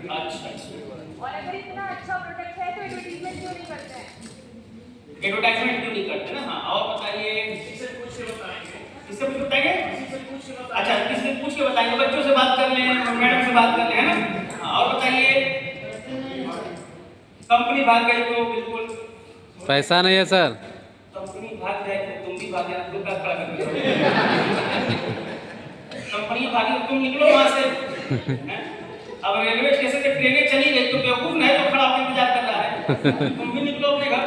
अच्छा। और अगर इतना अच्छा प्रोडक्ट है तो एडवर्टाइजमेंट क्यों नहीं करते हैं? एडवर्टाइजमेंट क्यों नहीं करते ना? हाँ, और बताइए। किसी से पूछ के बताएंगे। इससे कुछ बताएंगे? किसी से पूछ के बताएंगे। अच्छा, किसी से पूछ के बताएंगे, बच्चों से बात कर लें, मैडम से बात कर लें, है ना? हाँ, और बताइए। कंपनी भाग गई तो बिल्कुल पैसा नहीं है सर। कंपनी भाग जाए तो तुम भी भाग जाए, दुकान खड़ा कर दो। कंपनी भागी तो तुम निकलो वहां से, हैं? अब रेलवे स्टेशन से ट्रेनें चली गई तो बेवकूफ नहीं तो खड़ा होकर इंतजार कर रहा है, तुम भी निकलो अपने घर।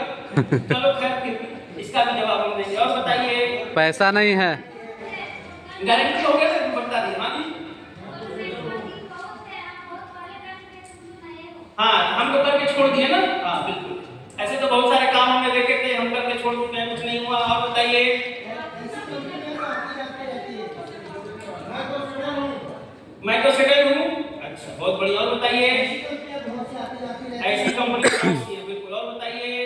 चलो खैर, फिर इसका भी जवाब हम देंगे। और बताइए। पैसा नहीं है। गारंटी हो गया तो बता दिए। हाँ जी, हाँ, हम तो करके छोड़ दिए ना। हाँ बिल्कुल, ऐसे तो बहुत सारे काम हमने देखे थे, हम करके छोड़ चुके हैं, कुछ नहीं हुआ। और बताइए। मैं तो सेटल हूँ। अच्छा, बहुत बढ़िया। और बताइए। ऐसी कंपनी है बिल्कुल। और बताइए।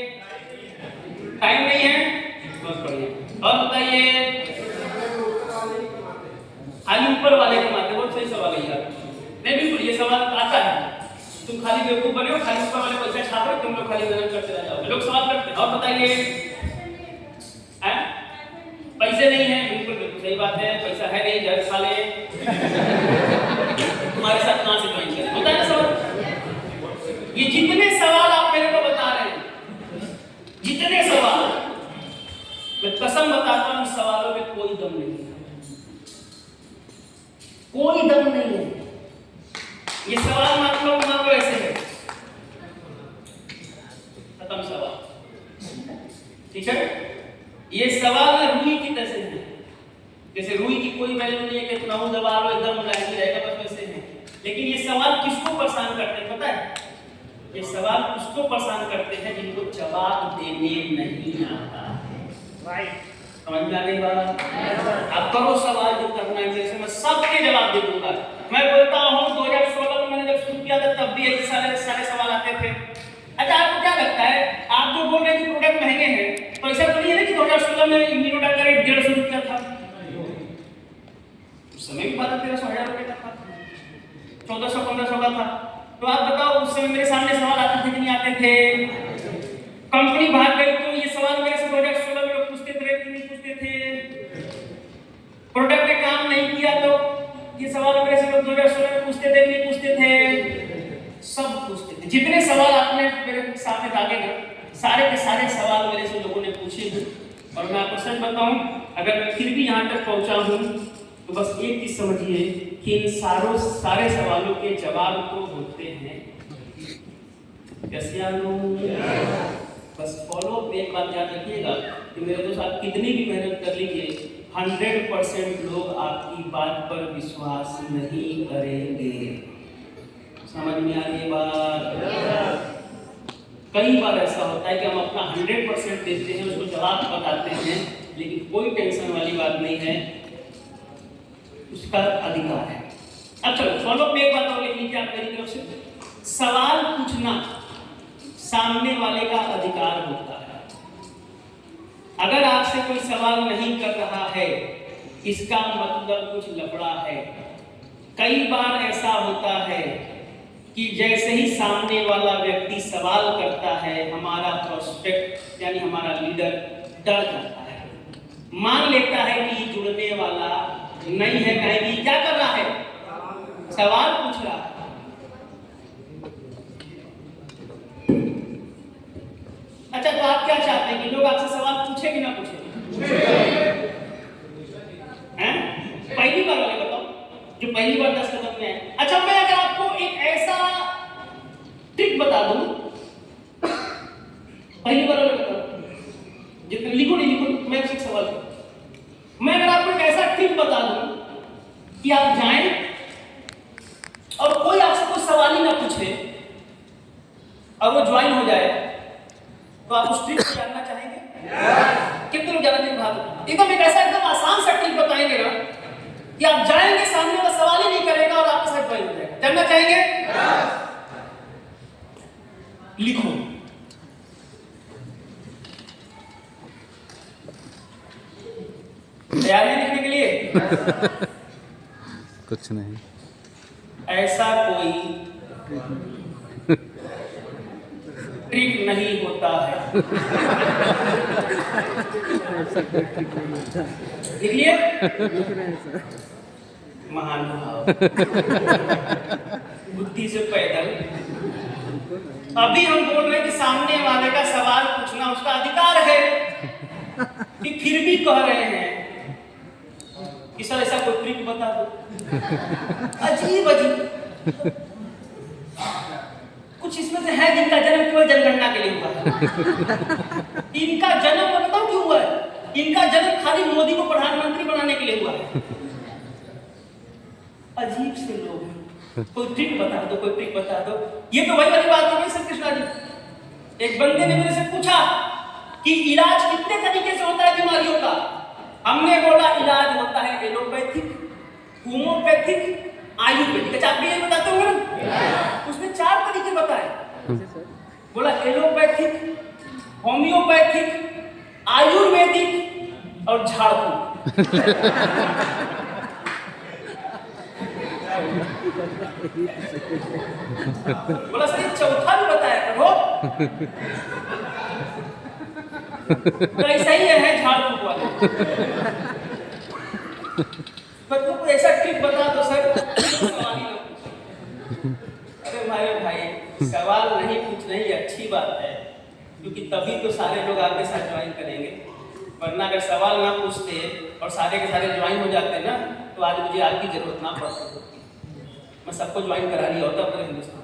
टाइम नहीं है। बहुत बढ़िया। और बताइए। खाली ऊपर वाले कमाते। बहुत सही सवाल है यार। नहीं बिल्कुल, ये सवाल आता है। तुम खाली बेवकूफ बने हो, खाली ऊपर वाले पैसा छाप रहे, तुम लोग खाली मेहनत करते रह जाओगे। लोग सवाल करते हैं। और बताइए। हैं? पैसे नहीं है। बिल्कुल बिल्कुल सही बात है, पैसा है नहीं, जहर खा ले। तुम्हारे साथ कहां से ज्वाइन करें? होता है ना सवाल। ये जितने सवाल आप मेरे को बता रहे हैं, जितने सवाल, मैं कसम बताता हूं, इस सवालों में कोई दम नहीं है, कोई दम नहीं है। ये सवाल मान लो ऐसे है, खत्म सवाल। ठीक है? ये सवाल ना रूई की तरह है, जैसे रूई की कोई वैल्यू नहीं है कि तुम दबा लो एकदम मुलायम रहेगा, बस वैसे है। लेकिन ये सवाल किसको परेशान करते हैं पता है? ये सवाल उसको परेशान करते हैं जिनको जवाब देने नहीं आता। राइट, समझ में आ गई बात? अब करो सवाल जो करना है मेरे से, मैं सबके जवाब दे दूंगा। मैं बोलता हूँ 2016 में मैंने जब शुरू किया था तब भी ऐसे सारे सवाल आते थे। अच्छा, आपको क्या लगता है, आप जो बोल रहे हैं कि प्रोडक्ट महंगे हैं, तो ऐसा तो नहीं है ना कि 2016 में इम्यूनोडाल का रेट 150 रुपया था? उस समय भी 1200-1300 रुपए का था, 1400-1500 का था। तो आप बताओ, उस समय मेरे सामने सवाल आते थे कि नहीं आते थे? कंपनी भाग गई तो ये सवाल मेरे से 2016 में लोग पूछते थे कि नहीं पूछते थे? प्रोडक्ट ने काम नहीं किया तो ये सवाल मेरे से लोग 2016 में पूछते थे कि नहीं पूछते थे? सब पूछते थे। जितने सवाल आपने मेरे सामने डाले ना, सारे के सारे सवाल मेरे से लोगों ने पूछे हैं। और मैं आपको सच बताऊं, अगर मैं फिर भी यहाँ तक पहुंचा हूं तो बस एक चीज समझिए कि इन सारे सवालों के जवाब तो होते हैं। बस फॉलो अप एक बात याद रखिएगा कि मेरे दोस्त, आप कितनी भी मेहनत कर लीजिए, 100% लोग आपकी बात पर विश्वास नहीं करेंगे। समझ में आ रही बात? कई बार ऐसा होता है कि हम अपना 100% देते हैं, उसको जवाब बताते हैं, लेकिन कोई टेंशन वाली बात नहीं है, उसका अधिकार है। अब चलो फॉलो अप एक बात और लिख लीजिए आप मेरी तरफ से। सवाल पूछना सामने वाले का अधिकार होता है। अगर आपसे कोई सवाल नहीं कर रहा है, इसका मतलब कुछ लफड़ा है। कई बार ऐसा होता है कि जैसे ही सामने वाला व्यक्ति सवाल करता है, हमारा प्रोस्पेक्ट यानी हमारा लीडर डर जाता है, मान लेता है कि ये जुड़ने वाला नहीं है, कहेगी क्या कर रहा है, सवाल पूछ रहा है। अच्छा, तो आप क्या चाहते हैं कि लोग आपसे सवाल पूछे कि ना पूछे? हैं? पहली बार वाले बताओ, जो पहली बार 10 कदम में है। अच्छा, मैं अगर आपको एक ऐसा ट्रिक बता दूं, पहली बार वाले बताओ, जितने लिखो नहीं लिखो, मैं एक सवाल करूं। मैं अगर आपको एक ऐसा ट्रिक बता दूं कि आप जाएं और कोई आपसे कोई सवाल ही ना पूछे और वो ज्वाइन हो जाए, तो आप उस ट्रिक को जानना चाहेंगे? कितने लोग जानना चाहेंगे? एकदम एक ऐसा एकदम आसान सा ट्रिक बताएंगे ना कि आप जाएंगे, सामने वाला सवाल ही नहीं करेगा और आपके साथ ज्वाइन हो जाएगा। जानना चाहेंगे? लिखो। तैयार है लिखने के लिए? कुछ नहीं। ऐसा कोई ट्रिक नहीं होता है। देखिए महान भाव बुद्धि से पैदल। अभी हम बोल रहे हैं कि सामने वाले का सवाल पूछना उसका अधिकार है, कि फिर भी कह रहे हैं कि सर ऐसा कोई ट्रिक बता दो। अजीब अजीब कुछ इसमें से है जिनका जन्म केवल जनगणना के लिए हुआ है। इनका जन्म बताओ क्यों हुआ है? इनका जन्म खाली मोदी को प्रधानमंत्री बनाने के लिए हुआ है। अजीब से लोग हैं। कोई ट्रिक बता दो, कोई ट्रिक बता दो। ये तो वही वाली बात हो गई सर कृष्णा जी। एक बंदे ने मेरे से पूछा कि इलाज कितने तरीके से होता है बीमारियों का। हमने बोला इलाज होता है एलोपैथिक, होम्योपैथिक, आयुर्वेदिक। अच्छा आप भी ये बताते होंगे ना? उसने 4 तरीके बताए। बोला एलोपैथिक, होम्योपैथिक, आयुर्वेदिक और झाड़ फूक। बोला सर चौथा भी बताया प्रभु। तो ऐसा ही है झाड़ फूक वाले। बच्चों को ऐसा ट्रिक बता दो सर, सवाल ही ना पूछो। अरे हमारे भाई सवाल नहीं पूछना ही अच्छी बात है, क्योंकि तभी तो सारे लोग आपके साथ ज्वाइन करेंगे। वरना अगर सवाल ना पूछते और सारे के सारे ज्वाइन हो जाते ना, तो आज मुझे आपकी जरूरत ना पड़ती। मैं सबको ज्वाइन करा लिया होता पूरे हिंदुस्तान।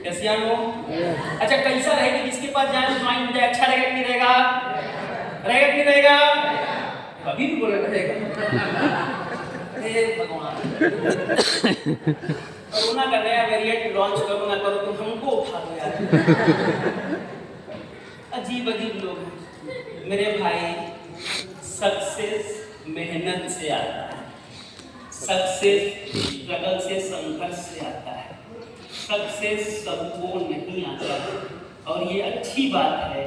कैसे हो? अच्छा कैसा रहेगा? जिसके पास जाए ज्वाइन हो जाए, अच्छा रहेगा कि नहीं रहेगा? रहेगा कि नहीं रहेगा? अभी भी बोले रहेगा। हे भगवान, कोरोना का नया वेरिएंट लॉन्च करो ना करो, तुम हमको उठा दो यार। अजीब अजीब लोग हैं मेरे भाई। सक्सेस मेहनत से आता है, सक्सेस स्ट्रगल से, संघर्ष से आता है। सक्सेस सबको नहीं आता है, और ये अच्छी बात है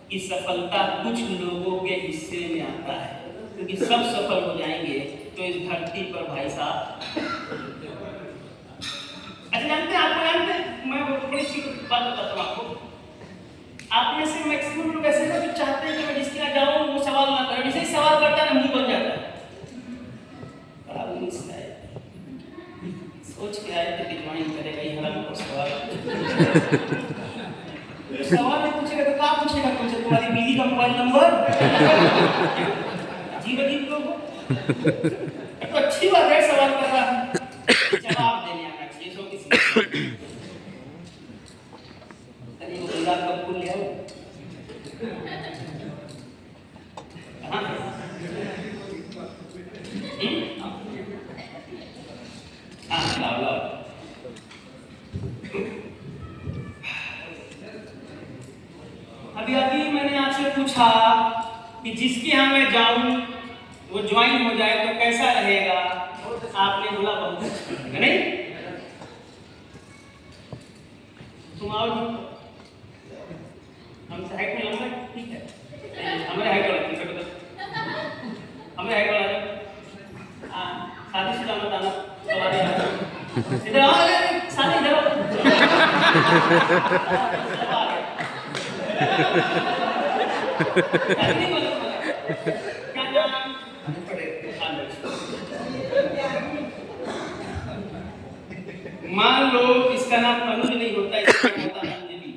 कि सफलता कुछ लोगों के हिस्से में आता है, क्योंकि सब सफल हो जाएंगे तो इस धरती पर भाई साहब। अच्छा जानते हैं, आपको जानते हैं, मैं बड़ी सी बात बताता हूँ आपको। आप में से मैक्सिमम लोग ऐसे हैं जो चाहते हैं कि मैं जिसके यहाँ जाऊँ वो सवाल ना करे, जैसे ही सवाल करता है ना मुंह बन जाता है। बड़ा उन्नीस है, सोच के आए थे कि ज्वाइन करेगा ये हराम को सवाल। सवाल नहीं पूछेगा तो क्या पूछेगा तुमसे? तुम्हारी बीवी का मोबाइल नंबर? अजीब अजीब लोग। तो अच्छी बात है सवाल कर रहा है, जवाब देने आना चाहिए सो किसी। अरे वो गुलाब का फूल ले आओ। हाँ लाओ लाओ। अभी मैंने आपसे पूछा कि जिसके यहाँ मैं जाऊं वो ज्वाइन हो जाए तो कैसा रहेगा? आपने बोला बहुत अच्छा है, नहीं? तुम आओ, हम हाइट में लंबे ठीक है, हमारे हाइट वाला ठीक है, हमारे हाइट वाला हाँ शादीशुदा मत आना, इधर आओ, शादी इधर आओ। क्या नाम? मान लो इसका नाम अनुज नहीं होता, इसका नाम होता अंजलि।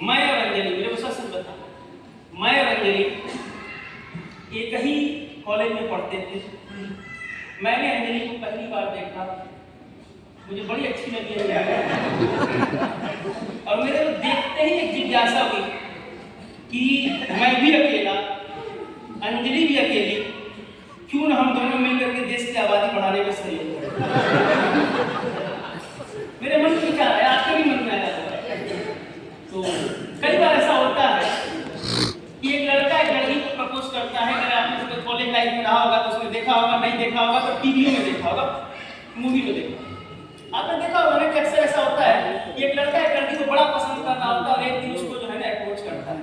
मैं और अंजलि, मेरे को सच बता, मैं और अंजलि एक ही कॉलेज में पढ़ते थे। मैंने अंजलि को पहली बार देखा, मुझे बड़ी अच्छी लगी है और मेरे को देखते ही एक जिज्ञासा हुई कि मैं भी अकेला, अंजलि भी अकेली, क्यों ना हम दोनों मिलकर के देश की आबादी बढ़ाने में सहयोग करें। मेरे मन में विचार है, आपके भी मन में आया। तो कई बार ऐसा होता है कि एक लड़का एक लड़की को प्रपोज करता है। अगर आपने उसके कॉलेज लाइफ में रहा होगा तो उसने देखा होगा, नहीं देखा होगा तो टीवी में देखा होगा, मूवी में देखा। आपने देखा होगा ना कि अक्सर ऐसा होता है कि एक लड़का एक लड़की को बड़ा पसंद कर रहा होता है और एक दिन उसको जो है ना अप्रोच करता है।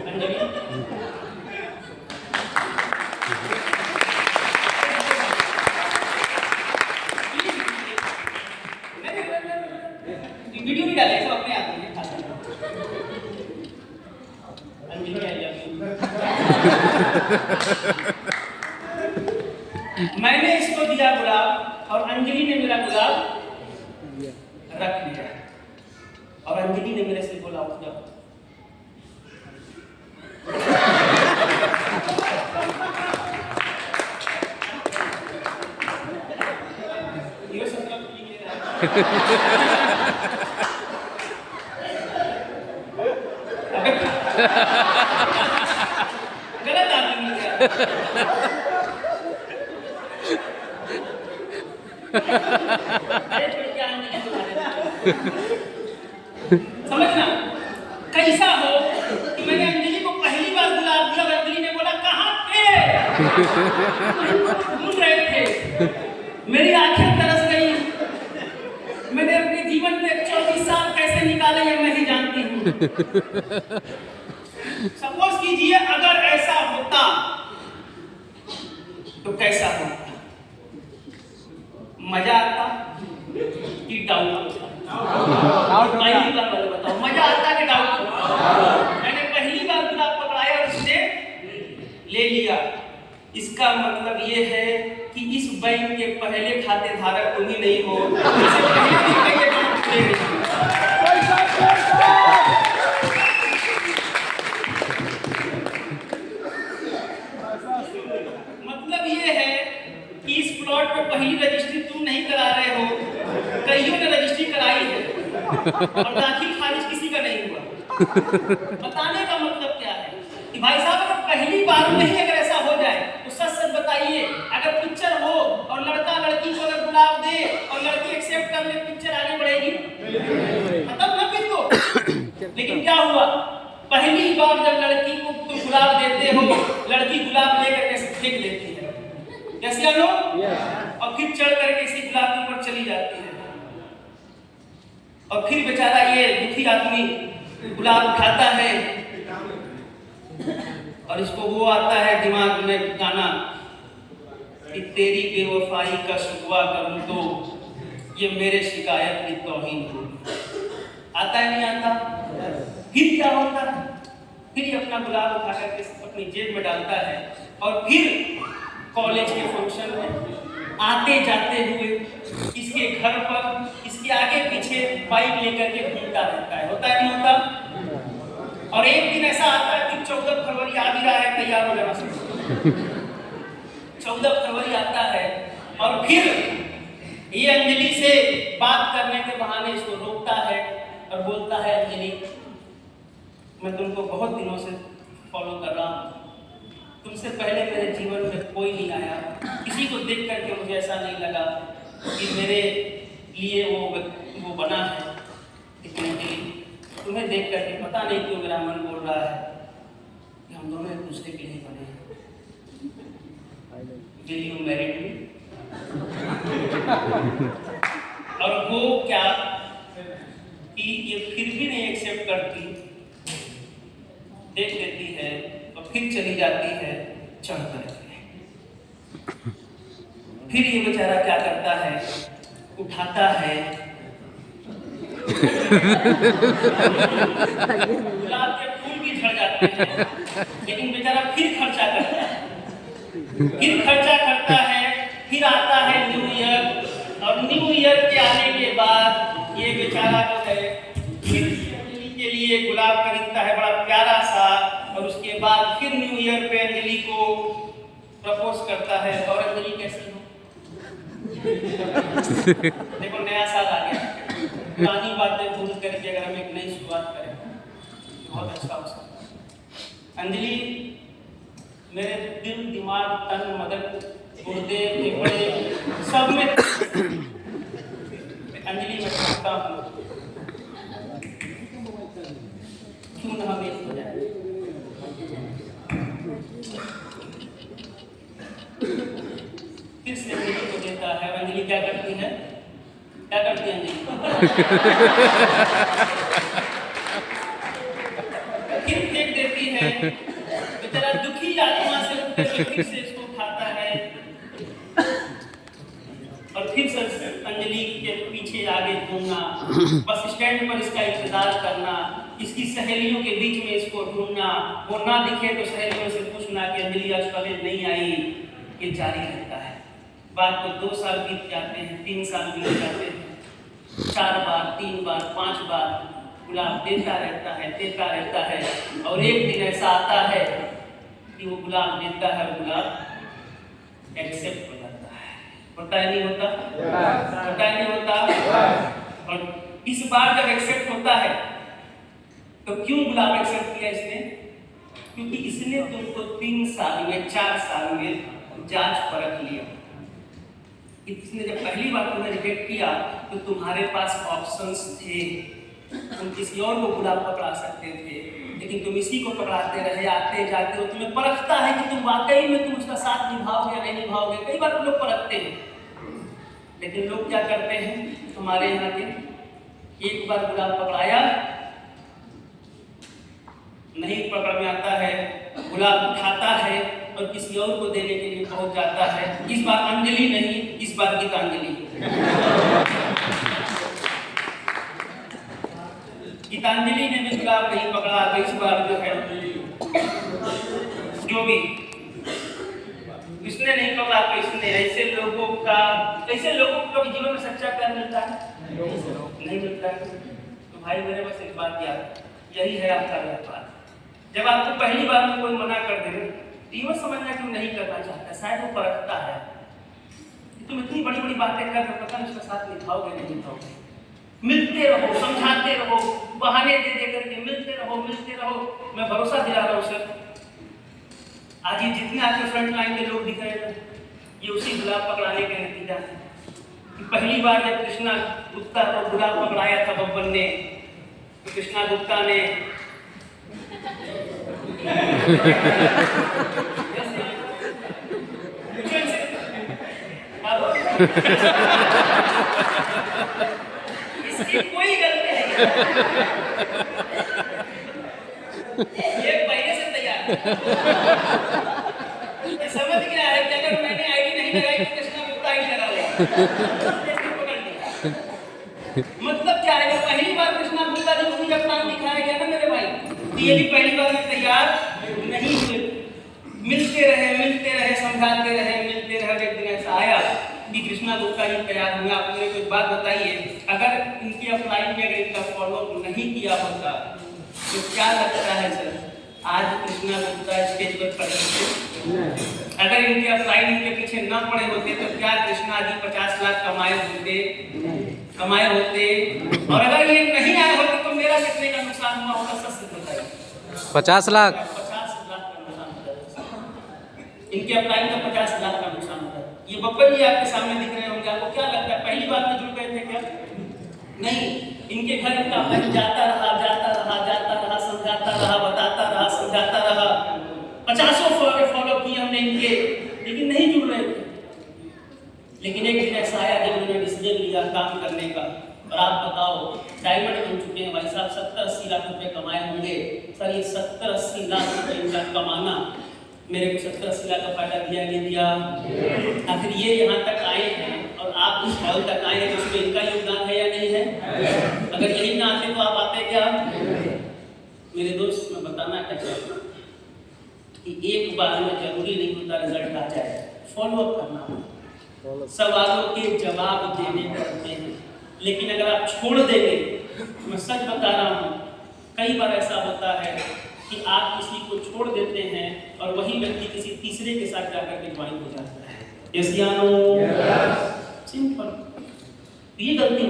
Anjali Anjali I love you. मैंने इसको दिया गुलाब और अंजलि ने मेरा गुलाब रख लिया और अंजलि ने मेरे से बोला उठ जाओ। ये सब गलत आदमी है। समझना कैसा हो कि मैंने अंजलि को पहली बार गुलाब दिया और अंजलि ने बोला कहाँ थे? ढूंढ रहे थे। मेरी आंखें तरस गई। मैंने अपने जीवन में 24 साल कैसे निकाले ये मैं ही जानती हूँ। सपोज कीजिए अगर ऐसा होता तो कैसा होता? मजा आता कि डाउट होता? पहली बार बताओ मजा आता कि डाउट होता? मैंने पहली बार गुलाब पकड़ाया और उसने ले लिया। इसका मतलब ये है कि इस बैंक के पहले खाते धारक तुम ही नहीं हो। मतलब ये है कि इस प्लॉट पे पहली रजिस्ट्री तुम नहीं करा रहे हो, कईयों ने रजिस्ट्री कराई है और दाखिल खारिज किसी का नहीं हुआ। बताने का मतलब क्या है कि भाई साहब अगर पहली बार में ही अगर ऐसा हो जाए तो सच सच बताइए, अगर पिक्चर हो और लड़का लड़की को अगर गुलाब दे और लड़की एक्सेप्ट कर ले, पिक्चर आगे बढ़ेगी? खत्म ना फिर तो। लेकिन क्या हुआ, पहली बार जब लड़की को तुम गुलाब देते हो, लड़की गुलाब लेकर के फेंक देती है, जैसे लो, और फिर चढ़ करके इसी गुलाब के ऊपर चली जाती है और फिर बेचारा ये दुखी आदमी गुलाब उठाता है और इसको वो आता है दिमाग में गाना कि तेरी बेवफाई का शुक्वा करूं तो ये मेरे शिकायत की तौहीन होगी। आता है नहीं आता? फिर क्या होता है? फिर ये अपना गुलाब उठा करके अपनी जेब में डालता है और फिर कॉलेज के फंक्शन में आते जाते हुए इसके घर पर इसके आगे पीछे बाइक लेकर के घूमता रहता है। होता है नहीं होता? और एक दिन ऐसा आता है कि 14 फरवरी आ भी रहा है, तैयार हो जाना चाहिए। 14 फरवरी आता है और फिर ये अंजलि से बात करने के बहाने इसको रोकता है और बोलता है अंजलि मैं तुमको बहुत दिनों से फॉलो कर रहा हूँ, तुमसे पहले मेरे जीवन में कोई नहीं आया, किसी को देख करके मुझे ऐसा नहीं लगा कि मेरे लिए वो बना है। लेकिन तुम्हें देख करके पता नहीं क्यों मेरा मन बोल रहा है कि हम दोनों एक दूसरे के लिए बने हैं। Will you marry me? और वो क्या कि ये फिर भी नहीं एक्सेप्ट करती, देख लेती है और फिर चली जाती है चढ़ करके। फिर ये बेचारा क्या करता है, उठाता है गुलाब के फूल भी झड़ जाते हैं, लेकिन बेचारा फिर खर्चा करता है, फिर खर्चा करता है। फिर आता है न्यू ईयर और न्यू ईयर के आने के बाद ये बेचारा जो है फिर अंजलि के लिए गुलाब खरीदता है बड़ा प्यारा सा और उसके बाद फिर न्यू ईयर पे अंजलि को प्रपोज करता है। और अंजलि कैसी हो? देखो नया साल आ गया, पुरानी बातें भूल करके अगर हम एक नई शुरुआत करें बहुत अच्छा हो सकता है। अंजलि मेरे दिल दिमाग तन मदद गुर्दे फेफड़े सब में अंजलि मैं चाहता हूँ क्यों ना हम एक हो जाए। फिर से अंजलि को देता है। अंजलि क्या करती है? क्या करती है अंजलि? फिर फेंक देती है। बेचारा दुखी आत्मा से उठकर फिर से इसको उठाता है और फिर से अंजलि के पीछे आगे घूमना, बस स्टैंड पर इसका इंतजार करना, इस इसकी सहेलियों के बीच में इसको ढूंढना, वो ना दिखे तो सहेलियों से पूछना कि अंजलि आज कॉलेज नहीं आई, ये जारी रहता है। बात को 2 साल बीत जाते हैं, 3 साल बीत जाते हैं, 4 बार, 3 बार, 5 बार गुलाब देता रहता है और एक दिन ऐसा आता है कि वो गुलाब देता है, गुलाब एक्सेप्ट हो जाता है। होता है नहीं होता? होता है नहीं होता? और इस बार जब एक्सेप्ट होता है तो क्यों गुलाब एक्सेप्ट किया इसने? क्योंकि इसने तुमको 3 साल में, 4 साल में जांच परख लिया। इसने जब पहली बार तुम्हें रिजेक्ट किया तो तुम्हारे पास ऑप्शंस थे, तुम किसी और को गुलाब पकड़ा सकते थे, लेकिन तुम इसी को पकड़ाते रहे, आते जाते हो। तुम्हें परखता है कि तुम वाकई में तुम उसका साथ निभाओगे या नहीं निभाओगे। कई बार तुम लोग परखते हैं, लेकिन लोग क्या करते हैं हमारे यहाँ के, एक बार गुलाब पकड़ाया, नहीं पकड़ में आता है, गुलाब उठाता है और किसी और को देने के लिए पहुंच जाता है। इस बार अंजलि नहीं, इस बार गीतांजलि। गीतांजलि ने भी गुलाब नहीं पकड़ा तो इस बार जो है, जो भी इसने नहीं पकड़ा तो इसने। ऐसे लोगों को जीवन में सच्चा प्यार मिलता है? नहीं मिलता है। तो भाई मेरे बस एक बात याद, यही है आपका व्यापार। जब आपको पहली बार में कोई मना कर दे तो ये समझना कि नहीं करना चाहता, शायद वो परखता है। तुम इतनी बड़ी बड़ी बातें कर रहे हो, पता नहीं उसका साथ निभाओगे नहीं निभाओगे। मिलते रहो, समझाते रहो, बहाने दे दे करके मिलते रहो। मैं भरोसा दिला रहा हूँ सर, आज ये जितने आपके फ्रंट लाइन के लोग दिख रहे हैं, ये उसी गुलाब पकड़ाने का नतीजा है। कि पहली बार जब कृष्णा गुप्ता को गुलाब पकड़ाया था बब्बन ने, तो कृष्णा गुप्ता ने इसकी कोई गलती नहीं, ये पहले से तैयार है। समझ गया है कि अगर मैंने आईडी नहीं लगाई तो कृष्णा गुप्ता आईडी लगा लेगा। मतलब क्या है, पहली बार कृष्णा गुप्ता जब उनका प्लान दिखाया गया ना मेरे भाई, ये भी पहली बार में तैयार नहीं हुए। मिलते रहे, समझाते रहे, मिलते रहे। एक दिन ऐसा आया कि कृष्णा गुप्ता जी तैयार हुए। आप मेरे को एक बात बताइए, अगर इनकी अपलाइन में अगर इनका फॉलोअप नहीं किया होता तो क्या लगता है सर, आज कृष्णा गुप्ता स्टेज पर खड़े होते? अगर इनके अपलाइन के पीछे न पड़े होते तो क्या कृष्णा जी 50 लाख कमाए होते? और अगर ये नहीं आए होते तो मेरा कितने का नुकसान हुआ होगा? सच बताइए। 50 लाख। 50 लाख का नुकसान होता। इनके अपलाइन का 50 लाख का नुकसान होता है। ये बब्बर जी आपके सामने दिख रहे होंगे, आपको क्या लगता है पहली बार में जुड़ गए थे क्या? नहीं, इनके घर इनका भाई जाता रहा, समझाता रहा, बताता रहा, समझाता रहा। 50 फॉलो किए हमने इनके, लेकिन नहीं जुड़ रहे थे। लेकिन एक दिन ऐसा आया जब उन्होंने डिसीजन लिया काम करने का। और आप बताओ, डायमंड बन चुके हैं भाई साहब, 70-80 लाख रुपए कमाए होंगे। सर ये 70-80 लाख रुपए इनका कमाना, मेरे को 70-80 लाख का फायदा दिया नहीं दिया? आखिर ये यहाँ तक आए हैं और आप उस हॉल तक आए हैं, तो उसमें इनका योगदान है या नहीं है? अगर यही ना आते तो आप आते क्या? मेरे दोस्त मैं बताना क्या चाहता हूँ कि एक बार में जरूरी नहीं होता रिजल्ट आ जाए, फॉलोअप करना होता, सवालों के जवाब देने पड़ते हैं। लेकिन अगर आप छोड़ देंगे, मैं सच बता रहा हूँ, कई बार ऐसा होता है कि आप किसी को छोड़ देते हैं और वही व्यक्ति किसी तीसरे के साथ जाकर के ज्वाइन हो जाता है। यस या नो? सिंपल। ये गलती